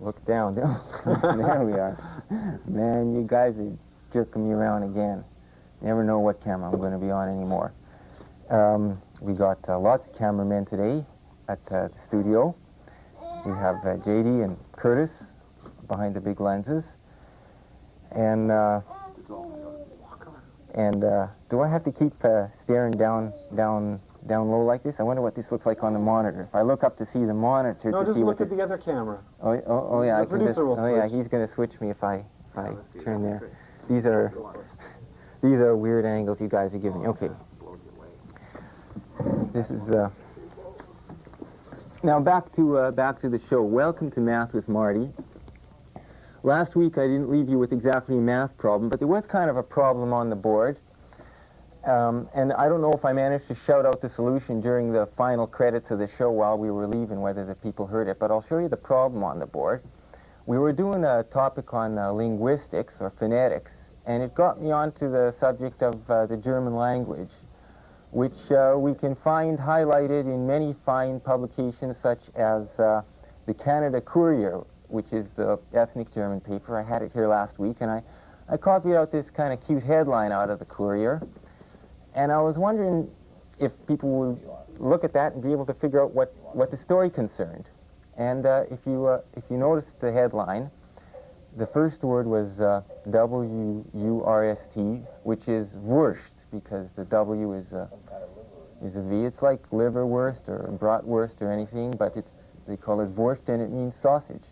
Look down. There we are. Man, you guys are jerking me around again. Never know what camera I'm going to be on anymore. We got lots of cameramen today at the studio. We have JD and Curtis behind the big lenses. And do I have to keep staring down low like this? I wonder what this looks like on the monitor. If I look up to see the monitor, no, to just see look what at the other camera. Oh yeah, the producer will switch. yeah, he's going to switch me if I turn there. These are weird angles you guys are giving me. Okay. This is now back to the show. Welcome to Math with Marty. Last week I didn't leave you with exactly a math problem, but there was kind of a problem on the board. And I don't know if I managed to shout out the solution during the final credits of the show while we were leaving, whether the people heard it, but I'll show you the problem on the board. We were doing a topic on linguistics, or phonetics, and it got me onto the subject of the German language, which we can find highlighted in many fine publications such as the Canada Courier, which is the ethnic German paper. I had it here last week, and I copied out this kind of cute headline out of the Courier. And I was wondering if people would look at that and be able to figure out what the story concerned. And if you notice the headline, the first word was W-U-R-S-T, which is Wurst, because the W is a V. It's like liverwurst or bratwurst or anything, but they call it Wurst, and it means sausage.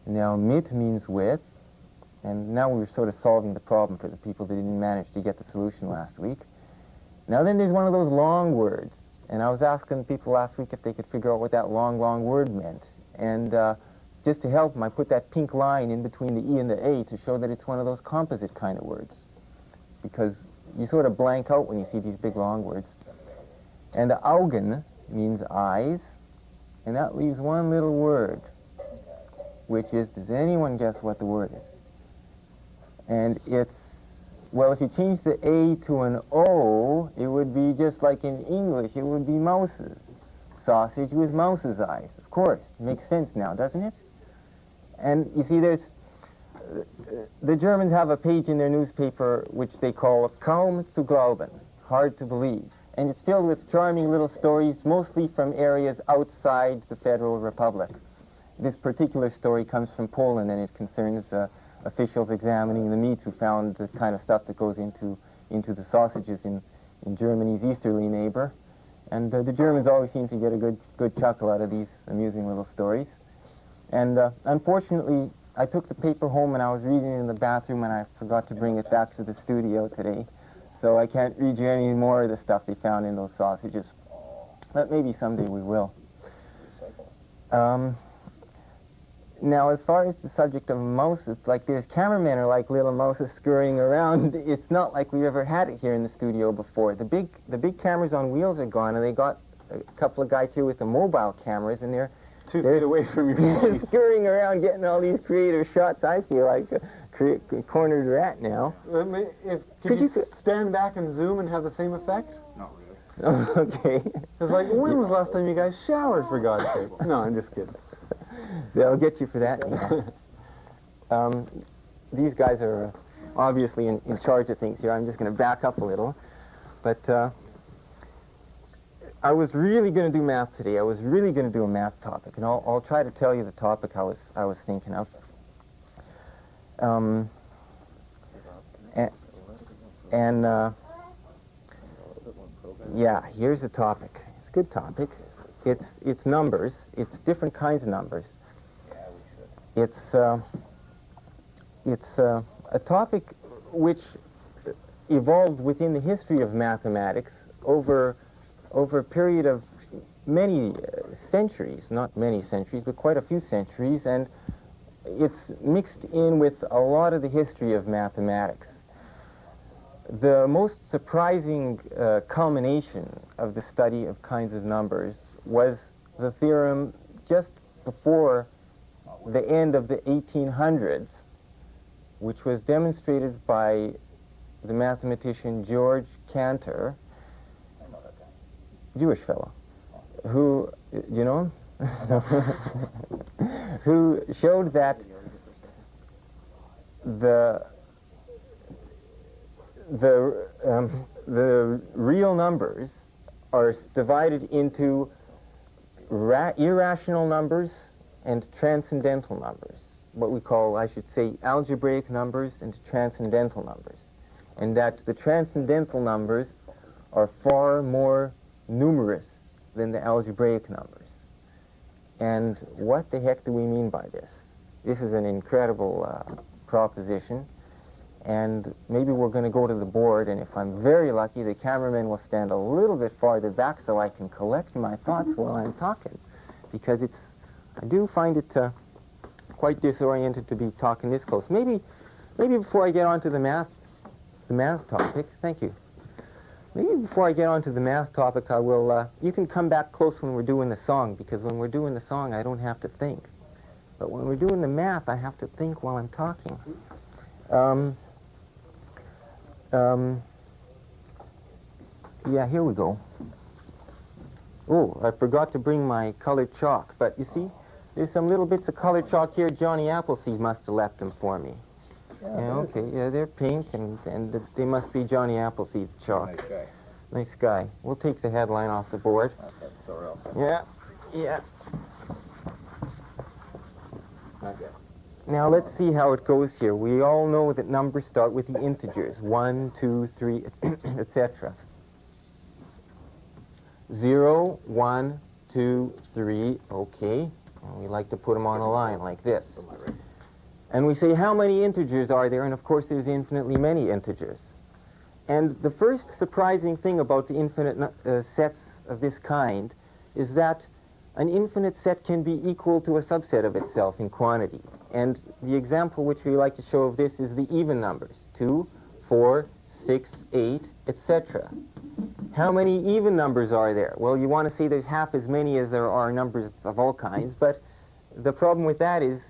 Now, mit means with, and now we're sort of solving the problem for the people that didn't manage to get the solution last week. Now then there's one of those long words, and I was asking people last week if they could figure out what that long word meant. And just to help them, I put that pink line in between the E and the A to show that it's one of those composite kind of words, because you sort of blank out when you see these big long words. And the Augen means eyes, and that leaves one little word, which is, does anyone guess what the word is? And it's, well, if you change the A to an O, it would be just like in English, it would be mouses. Sausage with mouse's eyes. Of course, it makes sense now, doesn't it? And you see, the Germans have a page in their newspaper which they call Kaum zu glauben, hard to believe. And it's filled with charming little stories, mostly from areas outside the Federal Republic. This particular story comes from Poland, and it concerns officials examining the meat who found the kind of stuff that goes into the sausages in Germany's easterly neighbor. And the Germans always seem to get a good chuckle out of these amusing little stories. And unfortunately, I took the paper home and I was reading it in the bathroom, and I forgot to bring it back to the studio today. So I can't read you any more of the stuff they found in those sausages. But maybe someday we will. Now, as far as the subject of mouses, like there's cameramen are like little mouses scurrying around. It's not like we've ever had it here in the studio before. The big cameras on wheels are gone, and they got a couple of guys here with the mobile cameras, and they're 2 feet away from you. scurrying around getting all these creative shots. I feel like a cornered rat now. Could you stand back and zoom and have the same effect? Not really. Oh, okay. It's like, when was the last time you guys showered, for God's sake? No, I'm just kidding. They'll get you for that. These guys are obviously in charge of things here. I'm just going to back up a little. But I was really going to do math today. I was really going to do a math topic, and I'll try to tell you the topic I was thinking of. Yeah, here's the topic. It's a good topic. It's numbers. It's different kinds of numbers. It's a topic which evolved within the history of mathematics over a period of many centuries, not many centuries, but quite a few centuries, and it's mixed in with a lot of the history of mathematics. The most surprising culmination of the study of kinds of numbers was the theorem just before the end of the 1800s, which was demonstrated by the mathematician George Cantor, Jewish fellow, who, you know him? who showed that the real numbers are divided into irrational numbers and transcendental numbers, what we call, I should say, algebraic numbers and transcendental numbers, and that the transcendental numbers are far more numerous than the algebraic numbers. And what the heck do we mean by this? This is an incredible proposition, and maybe we're going to go to the board, and if I'm very lucky, the cameraman will stand a little bit farther back so I can collect my thoughts while I'm talking, because I do find it quite disoriented to be talking this close. Maybe before I get on to the math topic, thank you. Maybe before I get on to the math topic, I will, you can come back close when we're doing the song, because when we're doing the song, I don't have to think. But when we're doing the math, I have to think while I'm talking. Yeah, here we go. Oh, I forgot to bring my colored chalk, but you see, there's some little bits of colored chalk here. Johnny Appleseed must have left them for me. Yeah, okay, yeah, they're pink, and they must be Johnny Appleseed's chalk. Nice guy. Nice guy. We'll take the headline off the board. Yeah. Okay. Now let's see how it goes here. We all know that numbers start with the integers, 1, 2, 3, etc. 0, 1, 2, 3, okay. And we like to put them on a line like this. And we say, how many integers are there? And of course there's infinitely many integers. And the first surprising thing about the infinite sets of this kind is that an infinite set can be equal to a subset of itself in quantity. And the example which we like to show of this is the even numbers, 2, 4, 6, 8, etc. How many even numbers are there? Well, you want to say there's half as many as there are numbers of all kinds, but the problem with that is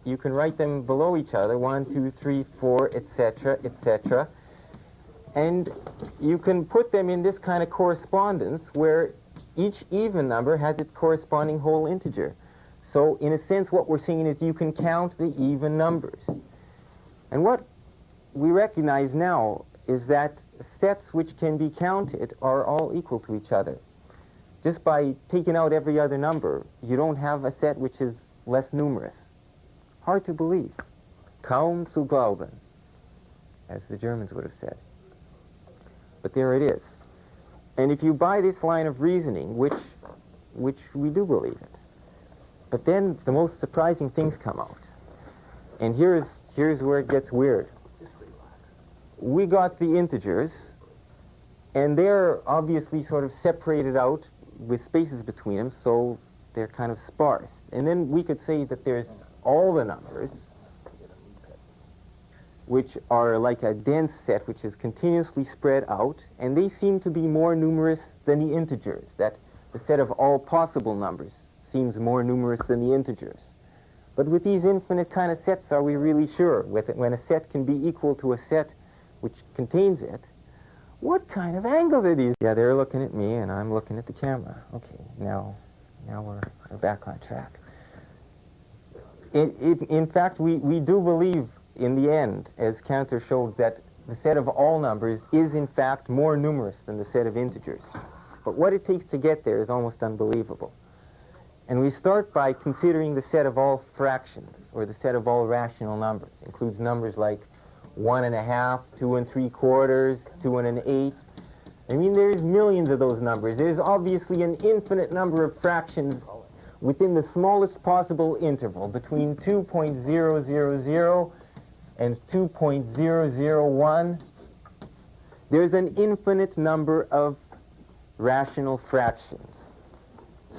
you can write them below each other, 1, 2, 3, 4, etc., etc. And you can put them in this kind of correspondence where each even number has its corresponding whole integer. So, in a sense, what we're seeing is you can count the even numbers. And what we recognize now is that sets which can be counted are all equal to each other. Just by taking out every other number, you don't have a set which is less numerous. Hard to believe. Kaum zu glauben, as the Germans would have said. But there it is. And if you buy this line of reasoning, which we do believe it, but then the most surprising things come out. And here's where it gets weird. We got the integers, and they're obviously sort of separated out with spaces between them, so they're kind of sparse. And then we could say that there's all the numbers, which are like a dense set which is continuously spread out, and they seem to be more numerous than the integers, that the set of all possible numbers seems more numerous than the integers. But with these infinite kind of sets, are we really sure? When a set can be equal to a set which contains it, what kind of angles are these? Yeah, they're looking at me and I'm looking at the camera. Okay, now we're back on track. In fact, we do believe in the end, as Cantor showed, that the set of all numbers is in fact more numerous than the set of integers. But what it takes to get there is almost unbelievable. And we start by considering the set of all fractions, or the set of all rational numbers. It includes numbers like 1 1/2, 2 3/4, 2 1/8. I mean, there's millions of those numbers. There's obviously an infinite number of fractions within the smallest possible interval between 2.000 and 2.001. There's an infinite number of rational fractions.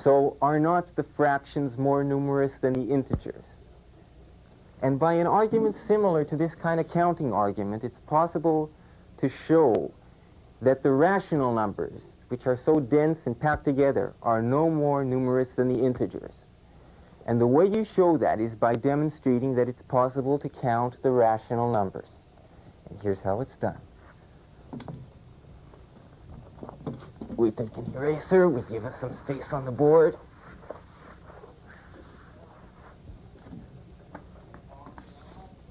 So are not the fractions more numerous than the integers? And by an argument similar to this kind of counting argument, it's possible to show that the rational numbers, which are so dense and packed together, are no more numerous than the integers. And the way you show that is by demonstrating that it's possible to count the rational numbers. And here's how it's done. We take an eraser, we give it some space on the board.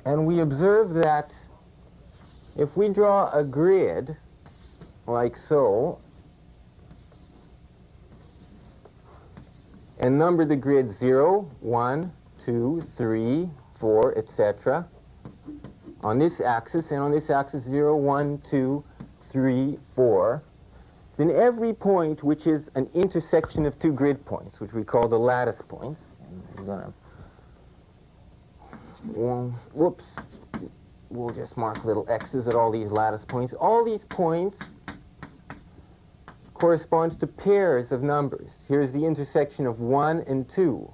And we observe that if we draw a grid like so, and number the grid 0, 1, 2, 3, 4, etc. on this axis, and on this axis 0, 1, 2, 3, 4, then every point which is an intersection of two grid points, which we call the lattice points, and I'm going to, whoops, we'll just mark little X's at all these lattice points. All these points correspond to pairs of numbers. Here's the intersection of 1 and 2.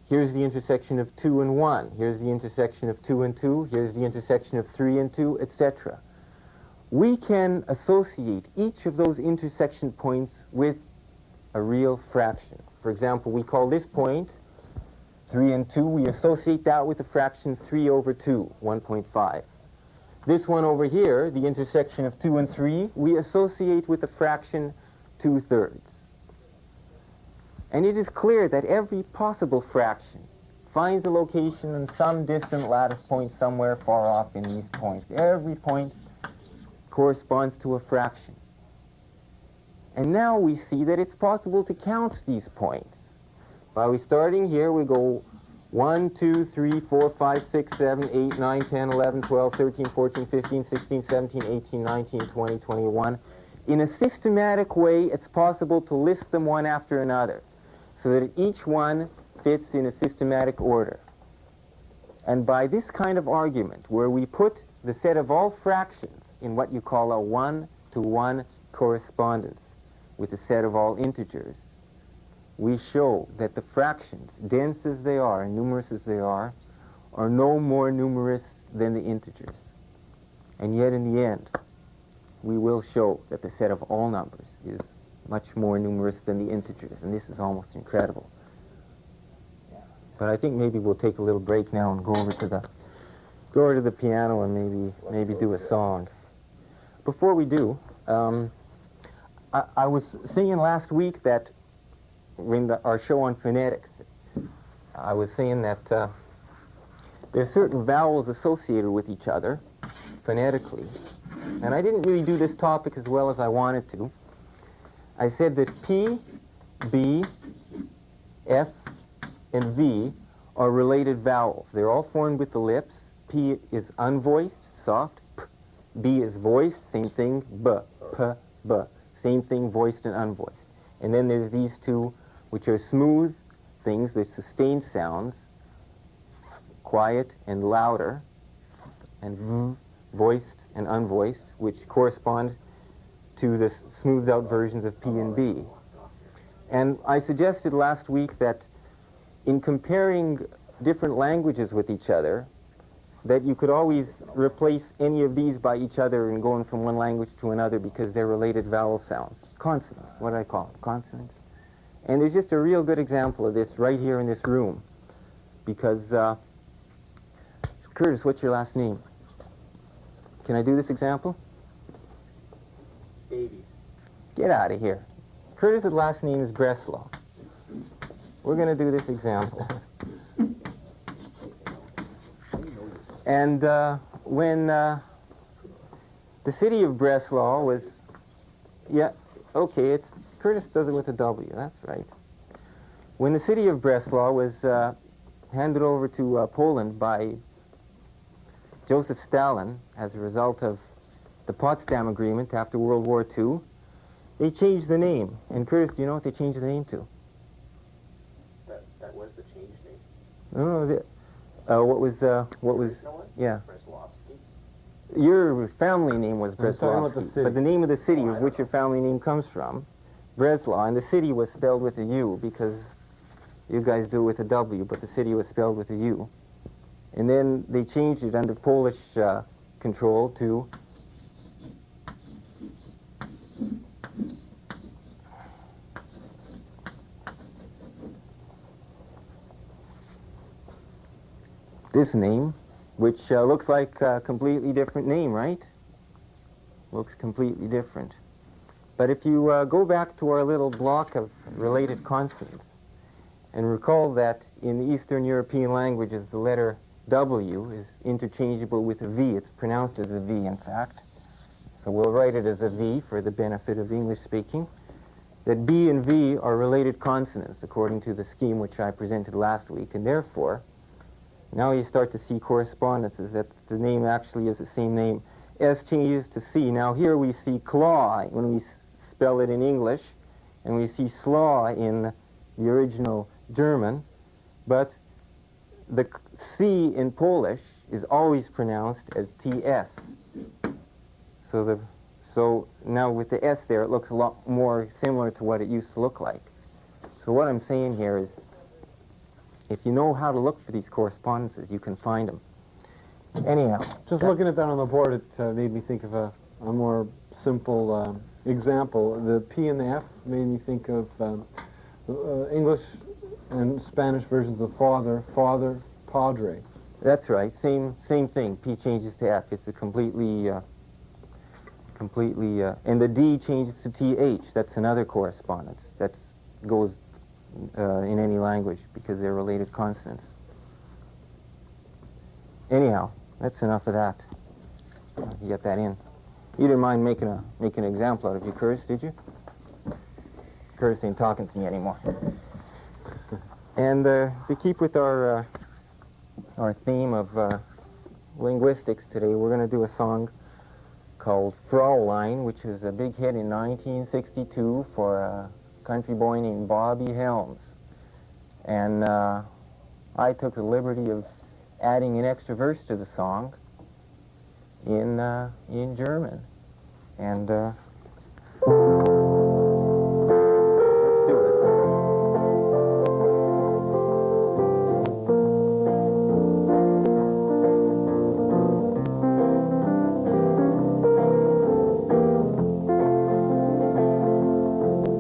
Here's the intersection of 2 and 1. Here's the intersection of 2 and 2. Here's the intersection of 3 and 2, etc. We can associate each of those intersection points with a real fraction. For example, we call this point 3 and 2. We associate that with the fraction 3 over 2, 1.5. This one over here, the intersection of 2 and 3, we associate with the fraction 2/3. And it is clear that every possible fraction finds a location in some distant lattice point somewhere far off in these points. Every point corresponds to a fraction. And now we see that it's possible to count these points. By we starting here, we go 1, 2, 3, 4, 5, 6, 7, 8, 9, 10, 11, 12, 13, 14, 15, 16, 17, 18, 19, 20, 21. In a systematic way, it's possible to list them one after another, so that each one fits in a systematic order. And by this kind of argument, where we put the set of all fractions in what you call a one-to-one correspondence with the set of all integers, we show that the fractions, dense as they are and numerous as they are no more numerous than the integers. And yet in the end, we will show that the set of all numbers is much more numerous than the integers, and this is almost incredible. But I think maybe we'll take a little break now and go over to the piano and maybe do a song. Before we do, I was saying last week that in our show on phonetics, I was saying that there are certain vowels associated with each other phonetically, and I didn't really do this topic as well as I wanted to. I said that P, B, F, and V are related vowels. They're all formed with the lips. P is unvoiced, soft. P. B is voiced, same thing. B, P, B, same thing, voiced and unvoiced. And then there's these two, which are smooth things. They're sustained sounds, quiet and louder, and V, voiced and unvoiced, which correspond to the smoothed out versions of P and B. And I suggested last week that in comparing different languages with each other, that you could always replace any of these by each other and going from one language to another because they're related vowel sounds. Consonants, what do I call them? Consonants. And there's just a real good example of this right here in this room. Because, Curtis, what's your last name? Can I do this example? Davies. Get out of here. Curtis's last name is Breslau. We're going to do this example. And when the city of Breslau was, yeah, okay, it's Curtis does it with a W, that's right. When the city of Breslau was handed over to Poland by Joseph Stalin as a result of the Potsdam Agreement after World War II, they changed the name. And Curtis, do you know what they changed the name to? That was the change name. No, what was, yeah. Breslavsky. Your family name was I'm talking about the Breslavsky, city. but the name of the city of which your family name comes from, Breslau, and the city was spelled with a U because you guys do it with a W, but the city was spelled with a U. And then they changed it under Polish control to this name, which looks like a completely different name, right? Looks completely different. But if you go back to our little block of related consonants and recall that in the Eastern European languages the letter W is interchangeable with a V. It's pronounced as a V, in fact. So we'll write it as a V for the benefit of English speaking. That B and V are related consonants according to the scheme which I presented last week, and therefore now you start to see correspondences that the name actually is the same name. S changes to C. Now here we see claw when we spell it in English, and we see slaw in the original German, but the C in Polish is always pronounced as TS. So now with the S there, it looks a lot more similar to what it used to look like. So what I'm saying here is, if you know how to look for these correspondences, you can find them. Anyhow. Just looking at that on the board, it made me think of a more simple example. The P and the F made me think of English and Spanish versions of father, padre. That's right. Same thing. P changes to F. It's a completely, and the D changes to TH. That's another correspondence. That goes in any language because they're related consonants. Anyhow, that's enough of that. You get that in. You didn't mind making an example out of you, Curtis, did you? Curtis ain't talking to me anymore. And to keep with our theme of linguistics today, we're going to do a song called Fraulein, which is a big hit in 1962 for a country boy named Bobby Helms. And I took the liberty of adding an extra verse to the song in German. And let's do it.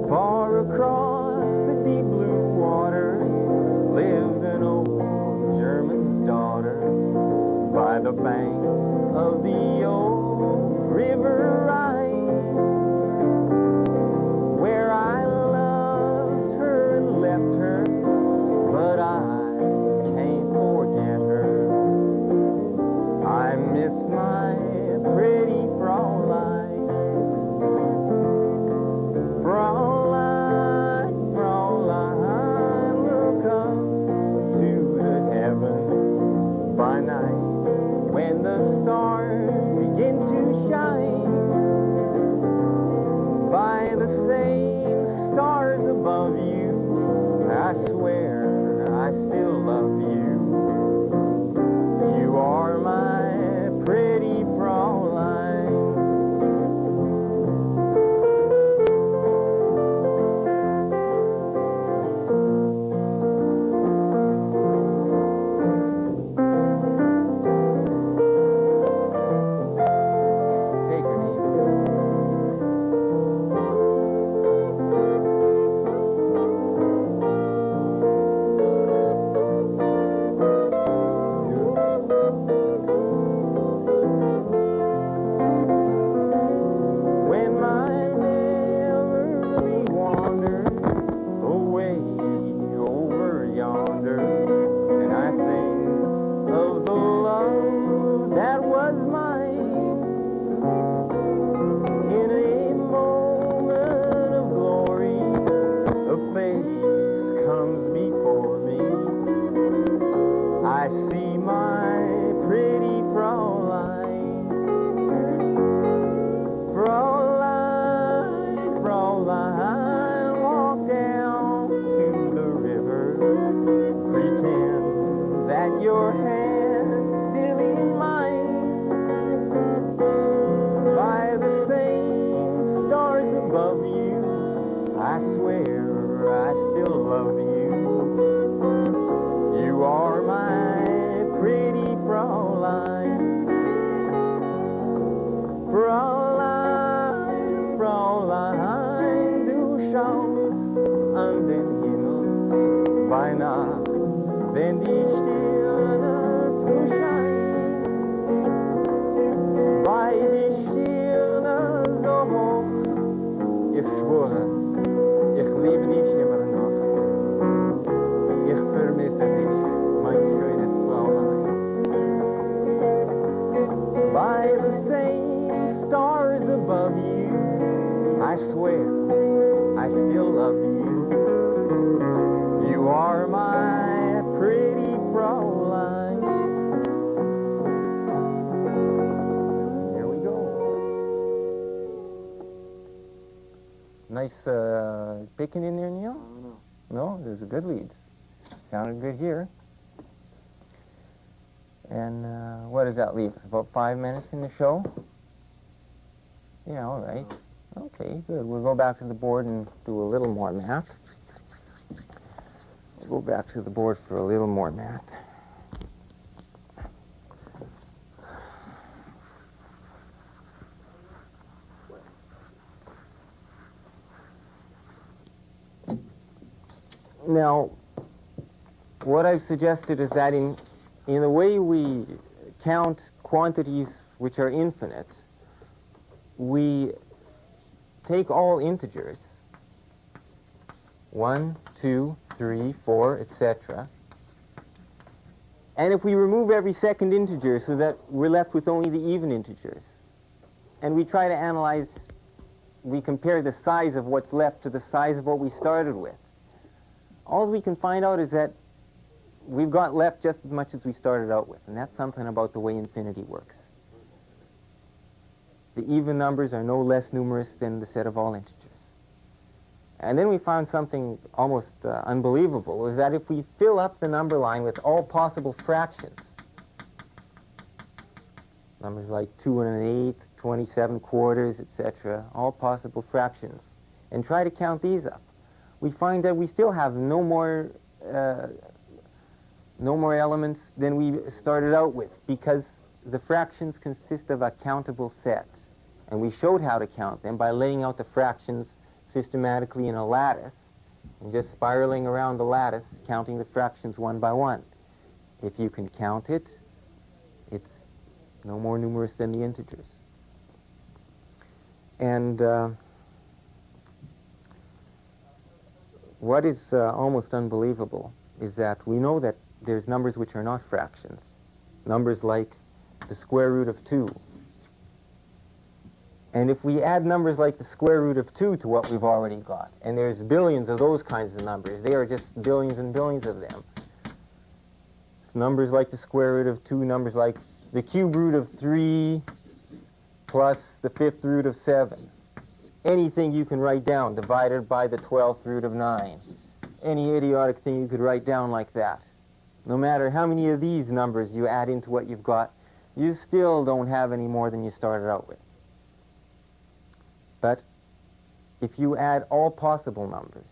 Far across the deep blue water lives an old German's daughter by the banks of the old river Rhine, where I loved her and left her, but I can't forget her. I miss my pretty Fraulein. Fraulein, Fraulein, look up to the heaven by night when the stars begin to shine. By the same stars above you, I swear I still love you. You are my pretty Fraulein. Take her name. When my memory wanders away over yonder, and I think of the love that was mine, in a moment of glory, a face comes before me. I see my pretty Fraulein. Fraulein, Fraulein, walk down to the river. Pretend that your hand's still in mine. By the same stars above you, I swear I still love you. You are my pretty Fraulein. Fraulein, Fraulein, du schaust an den Himmel bei Nacht, wenn die Sterne zu scheinen. Bei die Sterne so hoch, ich schwöre, ich liebe dich immer noch. Ich vermisse dich, mein schönes Fraulein. love you. You are my pretty Fraulein. Here we go. Nice picking in there, Neil? No, there's a good leads. Sounded good here. And what does that leave us? About 5 minutes in the show? Yeah, all right. Okay, good. We'll go back to the board and do a little more math. We'll go back to the board for a little more math. Now, what I've suggested is that in the way we count quantities which are infinite, we take all integers, 1, 2, 3, 4, etc. And if we remove every second integer so that we're left with only the even integers, and we try to analyze, we compare the size of what's left to the size of what we started with, all we can find out is that we've got left just as much as we started out with, and that's something about the way infinity works. The even numbers are no less numerous than the set of all integers. And then we found something almost unbelievable, is that if we fill up the number line with all possible fractions, numbers like 2 1/8, 27 quarters, etc., all possible fractions, and try to count these up, we find that we still have no more elements than we started out with, because the fractions consist of a countable set. And we showed how to count them by laying out the fractions systematically in a lattice and just spiraling around the lattice, counting the fractions one by one. If you can count it, it's no more numerous than the integers. And what is almost unbelievable is that we know that there's numbers which are not fractions. Numbers like the square root of 2. And if we add numbers like the square root of 2 to what we've already got, and there's billions of those kinds of numbers, they are just billions and billions of them. Numbers like the square root of 2, numbers like the cube root of 3 plus the 5th root of 7. Anything you can write down divided by the 12th root of 9. Any idiotic thing you could write down like that. No matter how many of these numbers you add into what you've got, you still don't have any more than you started out with. But if you add all possible numbers,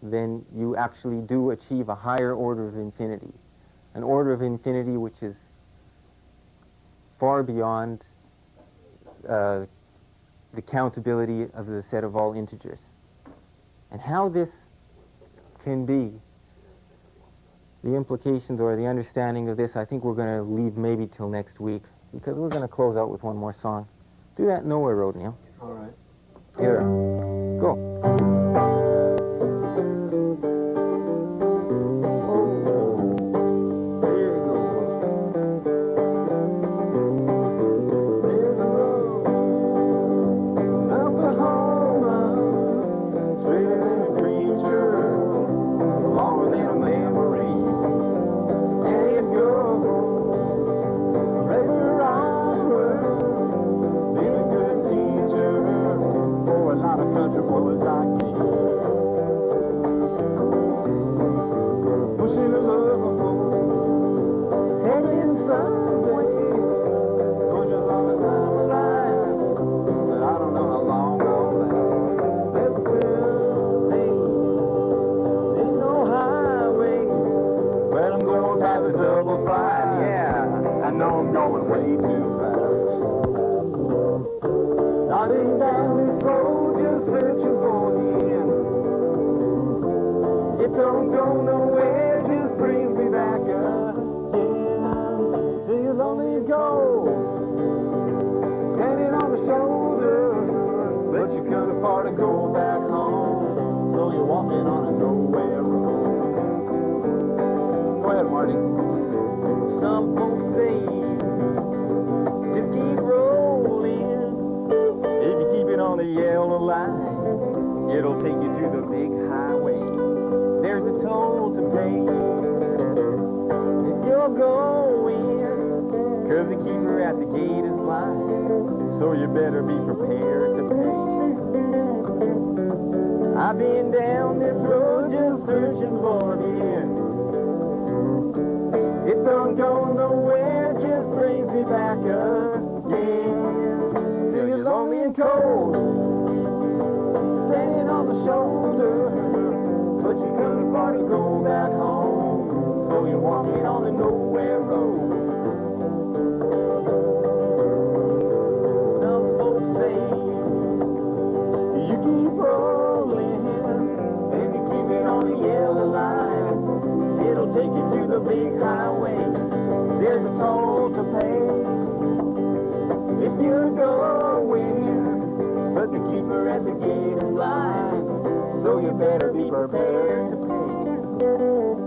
then you actually do achieve a higher order of infinity. An order of infinity which is far beyond the countability of the set of all integers. And how this can be, the implications or the understanding of this, I think we're going to leave maybe till next week, because we're going to close out with one more song. Do that Nowhere Road, Neil. All right. Here. Go. Don't go nowhere, just brings me back again. Till lonely ghost standing on the shoulder, but you couldn't afford to go back home, so you're walking on a nowhere road. Go ahead, Marty. Some folks say just keep rolling if you keep it on the yellow line. It'll take you to the big highway. There's a toll to pay. If you're going, 'cause the keeper at the gate is blind, so you better be prepared to pay. I've been down this road just searching for the end. It don't go nowhere, just brings me back again. Till you're lonely and cold, standing on the shoulder, but you couldn't afford to go back home, so you're walking on the nowhere road. Some folks say you keep rolling and you keep it on the yellow line. It'll take you to the big highway. There's a toll to pay if you're going, but the keeper at the gate is blind, so you better be prepared to pay.